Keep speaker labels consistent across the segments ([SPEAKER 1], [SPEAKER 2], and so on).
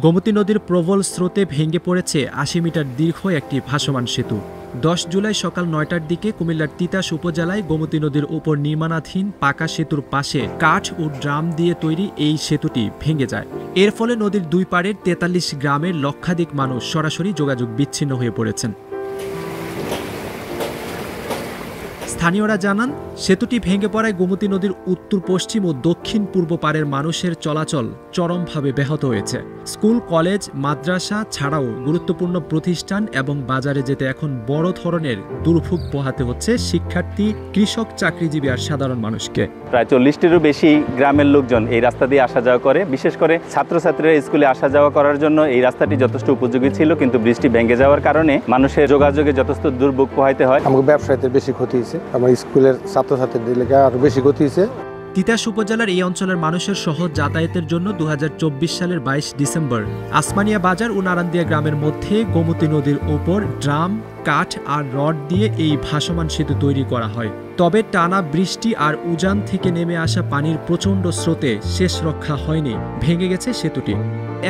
[SPEAKER 1] গোমতী নদীর প্রবল স্রোতে ভেঙে পড়েছে ৮০ মিটার দীর্ঘ একটি ভাসমান সেতু। ১০ জুলাই সকাল ৯টার দিকে কুমিল্লার তিতাস উপজেলায় গোমতী নদীর উপর নির্মাণাধীন পাকা সেতুর পাশে কাঠ ও ড্রাম দিয়ে তৈরি এই সেতুটি ভেঙে যায়। এর ফলে নদীর দুই পাড়ের ৪৩ গ্রামের লক্ষাধিক মানুষ সরাসরি যোগাযোগ বিচ্ছিন্ন হয়ে পড়েছেন। স্থানীয়রা জানান, সেতুটি ভেঙে পড়ায় গোমতী নদীর উত্তর পশ্চিম ও দক্ষিণ পূর্ব পাড়ের মানুষের চলাচল চরমভাবে ব্যাহত হয়েছে। স্কুল, কলেজ, মাদ্রাসা ছাড়াও গুরুত্বপূর্ণ প্রতিষ্ঠান এবং বাজারে যেতে এখন বড় ধরনের দুর্ভোগ পোহাতে হচ্ছে শিক্ষার্থী, কৃষক, চাকরিজীবী আর সাধারণ মানুষকে।
[SPEAKER 2] প্রায় ৪০টিরও বেশি গ্রামের লোকজন এই রাস্তা দিয়ে আসা যাওয়া করে। বিশেষ করে ছাত্রছাত্রীরা স্কুলে আসা যাওয়া করার জন্য এই রাস্তাটি যথেষ্ট উপযোগী ছিল, কিন্তু বৃষ্টি ভেঙে যাওয়ার কারণে মানুষের যোগাযোগে যথেষ্ট দুর্ভোগ পোহাইতে হয়।
[SPEAKER 3] আমাকে ব্যবসায়ীদের বেশি ক্ষতি হয়েছে, আমার স্কুলের ছাত্রছাত্রীদের লেগে আরো বেশি ক্ষতি হয়েছে।
[SPEAKER 1] তিতাস উপজেলার এই অঞ্চলের মানুষের সহজ যাতায়াতের জন্য ২০২৪ সালের ২২ ডিসেম্বর আসমানিয়া বাজার ও নারান্দিয়া গ্রামের মধ্যে গোমতী নদীর ওপর ড্রাম, কাঠ আর রড দিয়ে এই ভাসমান সেতু তৈরি করা হয়। তবে টানা বৃষ্টি আর উজান থেকে নেমে আসা পানির প্রচণ্ড স্রোতে শেষ রক্ষা হয়নি, ভেঙে গেছে সেতুটি।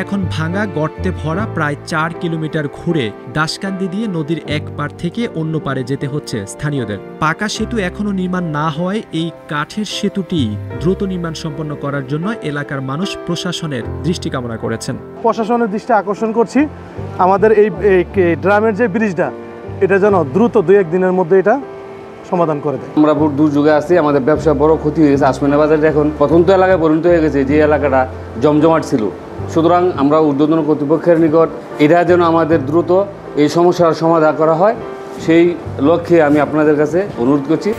[SPEAKER 1] এখন ভাঙা গর্তে ভরা প্রায় ৪ কিলোমিটার ঘুরে দাসকান্দি দিয়ে নদীর এক পাড় থেকে অন্য পাড়ে যেতে হচ্ছে স্থানীয়দের। পাকা সেতু এখনও নির্মাণ না হওয়ায় এই কাঠের সেতুটি দ্রুত নির্মাণ সম্পন্ন করার জন্য এলাকার মানুষ প্রশাসনের দৃষ্টি কামনা করেছেন।
[SPEAKER 4] প্রশাসনের দৃষ্টি আকর্ষণ করছি, আমাদের এই ড্রামের যে ব্রিজটা, এটা যেন দ্রুত ২-১ দিনের মধ্যে এটা সমাধান করে দেয়।
[SPEAKER 5] আমরা দুর্যোগে আছি, আমাদের ব্যবসা বড় ক্ষতি হয়ে গেছে। আসমানিয়া বাজারটা এখন প্রত্যন্ত এলাকায় পরিণত হয়ে গেছে, যে এলাকাটা জমজমাট ছিল। সুতরাং আমরা ঊর্ধ্বতন কর্তৃপক্ষের নিকট এটা যেন আমাদের দ্রুত এই সমস্যার সমাধান করা হয়, সেই লক্ষ্যে আমি আপনাদের কাছে অনুরোধ করছি।